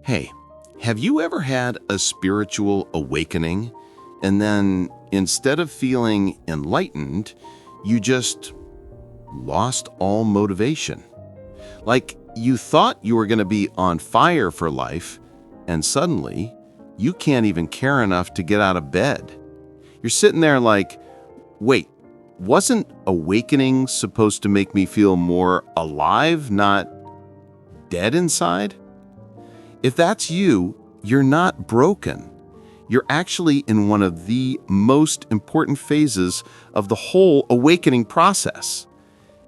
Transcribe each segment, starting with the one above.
Hey, have you ever had a spiritual awakening and then instead of feeling enlightened, you just lost all motivation? Like you thought you were going to be on fire for life, and suddenly you can't even care enough to get out of bed. You're sitting there like, wait, wasn't awakening supposed to make me feel more alive, not dead inside? If that's you, you're not broken. You're actually in one of the most important phases of the whole awakening process.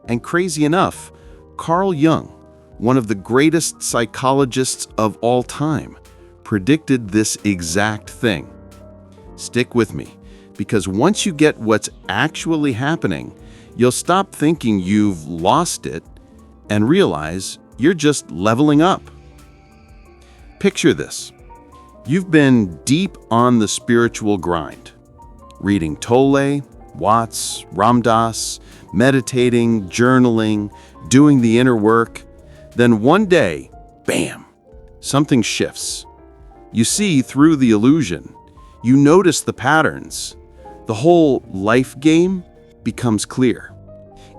And crazy enough, Carl Jung, one of the greatest psychologists of all time, predicted this exact thing. Stick with me, because once you get what's actually happening, you'll stop thinking you've lost it and realize you're just leveling up. Picture this. You've been deep on the spiritual grind, reading Tolle, Watts, Ram Dass, meditating, journaling, doing the inner work. Then one day, bam, something shifts. You see through the illusion. You notice the patterns. The whole life game becomes clear.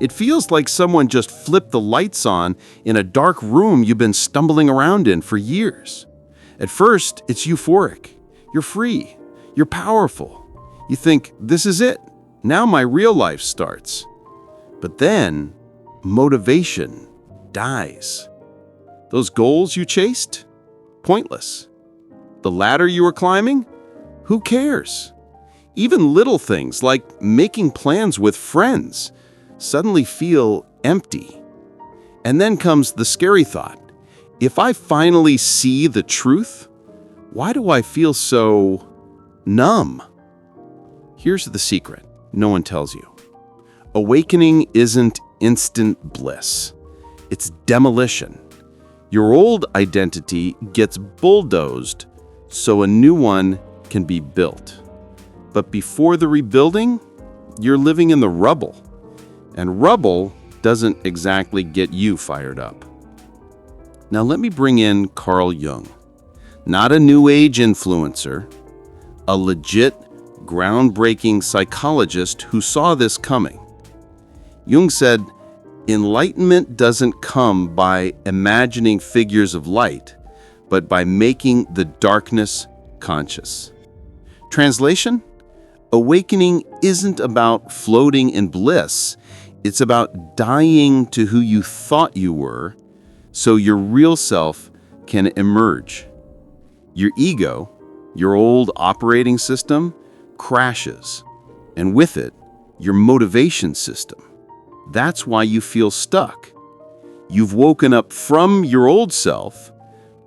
It feels like someone just flipped the lights on in a dark room you've been stumbling around in for years. At first, it's euphoric. You're free. You're powerful. You think, this is it. Now my real life starts. But then, motivation dies. Those goals you chased? Pointless. The ladder you were climbing? Who cares? Even little things like making plans with friends suddenly feel empty. And then comes the scary thought. If I finally see the truth, why do I feel so numb? Here's the secret no one tells you. Awakening isn't instant bliss. It's demolition. Your old identity gets bulldozed so a new one can be built. But before the rebuilding, you're living in the rubble. And rubble doesn't exactly get you fired up. Now let me bring in Carl Jung, not a New Age influencer, a legit, groundbreaking psychologist who saw this coming. Jung said, enlightenment doesn't come by imagining figures of light, but by making the darkness conscious. Translation? Awakening isn't about floating in bliss. It's about dying to who you thought you were so your real self can emerge. Your ego, your old operating system, crashes, and with it, your motivation system. That's why you feel stuck. You've woken up from your old self,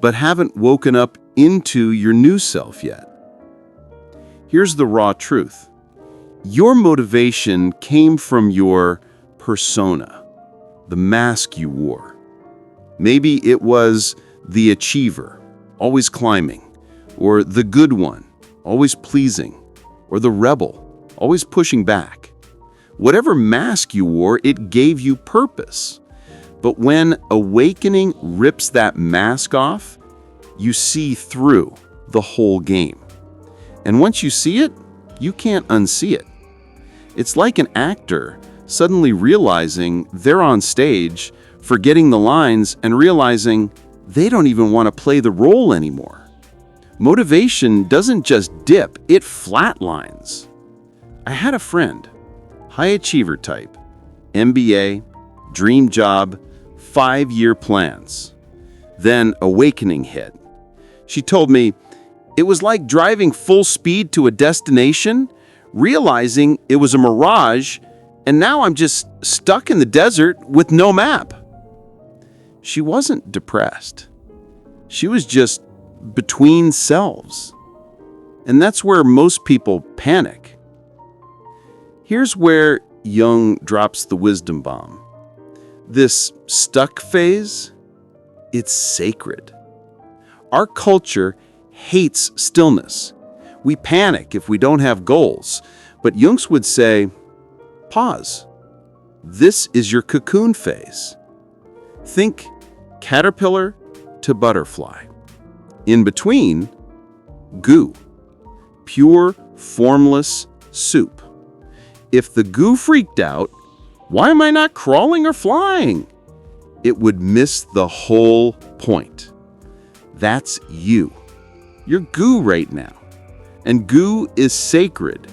but haven't woken up into your new self yet. Here's the raw truth. Your motivation came from your persona, the mask you wore. Maybe it was the achiever, always climbing, or the good one, always pleasing, or the rebel, always pushing back. Whatever mask you wore, it gave you purpose. But when awakening rips that mask off, you see through the whole game. And once you see it, you can't unsee it. It's like an actor suddenly realizing they're on stage, forgetting the lines, and realizing they don't even want to play the role anymore. Motivation doesn't just dip, it flatlines. I had a friend, high achiever type, MBA, dream job, 5-year plans. Then awakening hit. She told me, it was like driving full speed to a destination, realizing it was a mirage, and now I'm just stuck in the desert with no map. She wasn't depressed. She was just between selves. And that's where most people panic. Here's where Jung drops the wisdom bomb. This stuck phase, it's sacred. Our culture hates stillness. We panic if we don't have goals. But Jung would say, pause. This is your cocoon phase. Think caterpillar to butterfly. In between, goo, pure, formless soup. If the goo freaked out, why am I not crawling or flying? It would miss the whole point. That's you. You're goo right now. And goo is sacred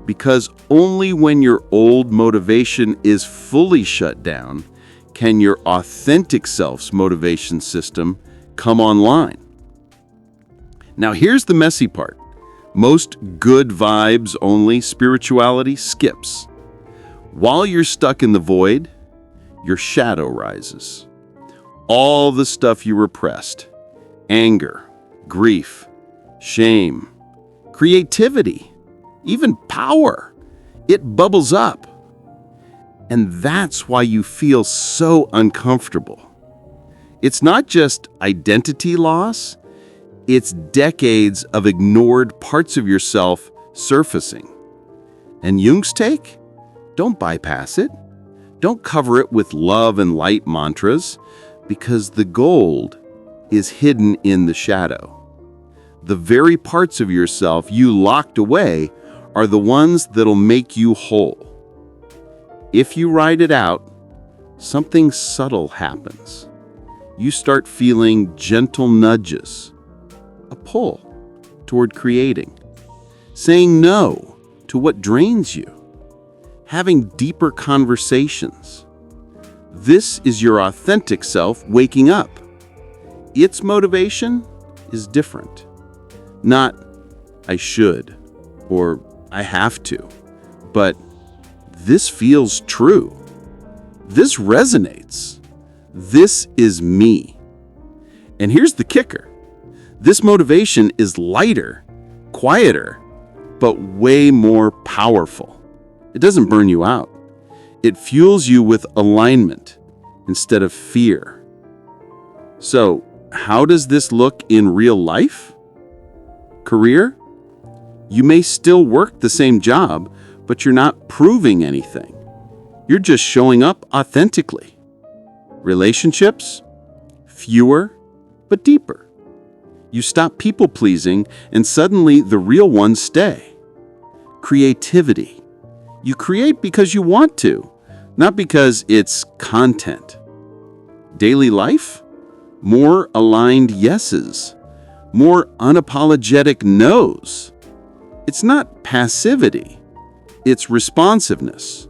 because only when your old motivation is fully shut down can your authentic self's motivation system come online. Now here's the messy part. Most good vibes only spirituality skips. While you're stuck in the void, your shadow rises. All the stuff you repressed, anger, grief, shame, creativity, even power, it bubbles up. And that's why you feel so uncomfortable. It's not just identity loss, it's decades of ignored parts of yourself surfacing. And Jung's take? Don't bypass it. Don't cover it with love and light mantras, because the gold is hidden in the shadow. The very parts of yourself you locked away are the ones that'll make you whole. If you ride it out, something subtle happens. You start feeling gentle nudges, a pull toward creating, saying no to what drains you, having deeper conversations. This is your authentic self waking up. Its motivation is different. Not, I should, or I have to, but this feels true. This resonates. This is me. And here's the kicker. This motivation is lighter, quieter, but way more powerful. It doesn't burn you out. It fuels you with alignment instead of fear. So, how does this look in real life? Career? You may still work the same job, but you're not proving anything. You're just showing up authentically. Relationships? Fewer, but deeper. You stop people-pleasing, and suddenly the real ones stay. Creativity. You create because you want to, not because it's content. Daily life? More aligned yeses. More unapologetic no's. It's not passivity. It's responsiveness.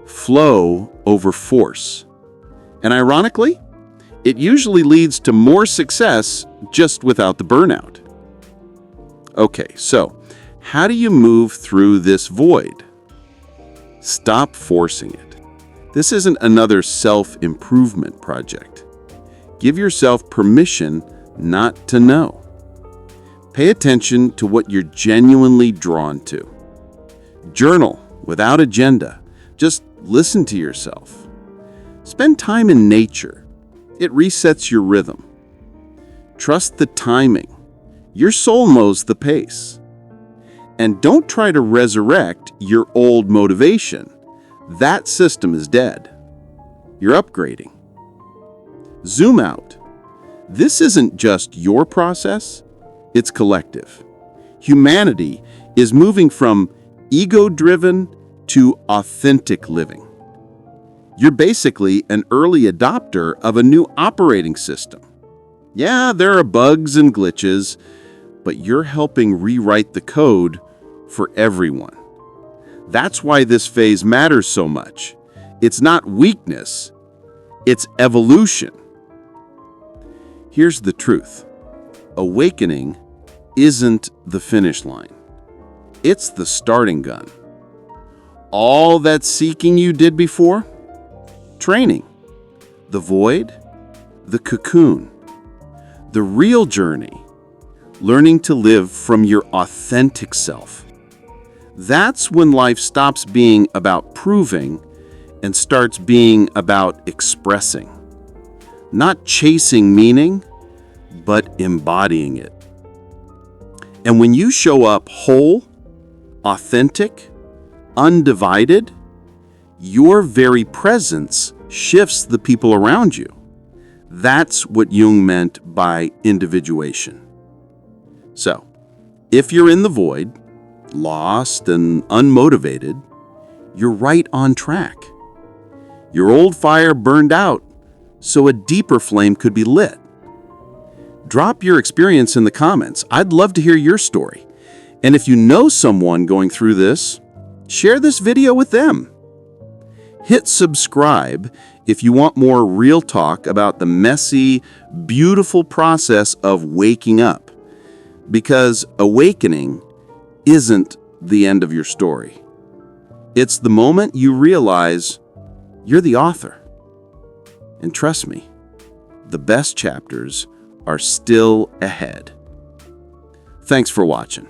Flow over force. And ironically, it usually leads to more success just without the burnout. Okay, so how do you move through this void? Stop forcing it. This isn't another self-improvement project. Give yourself permission not to know. Pay attention to what you're genuinely drawn to. Journal without agenda. Just listen to yourself. Spend time in nature. It resets your rhythm. Trust the timing. Your soul knows the pace. And don't try to resurrect your old motivation. That system is dead. You're upgrading. Zoom out. This isn't just your process, it's collective. Humanity is moving from ego-driven to authentic living. You're basically an early adopter of a new operating system. Yeah, there are bugs and glitches, but you're helping rewrite the code for everyone. That's why this phase matters so much. It's not weakness, it's evolution. Here's the truth. Awakening isn't the finish line. It's the starting gun. All that seeking you did before? Training. The void? The cocoon. The real journey. Learning to live from your authentic self. That's when life stops being about proving and starts being about expressing. Not chasing meaning, but embodying it. And when you show up whole, authentic, undivided, your very presence shifts the people around you. That's what Jung meant by individuation. So, if you're in the void, lost and unmotivated, you're right on track. Your old fire burned out, so a deeper flame could be lit. Drop your experience in the comments. I'd love to hear your story. And if you know someone going through this, share this video with them. Hit subscribe if you want more real talk about the messy, beautiful process of waking up. Because awakening isn't the end of your story. It's the moment you realize you're the author. And trust me, the best chapters are still ahead. Thanks for watching.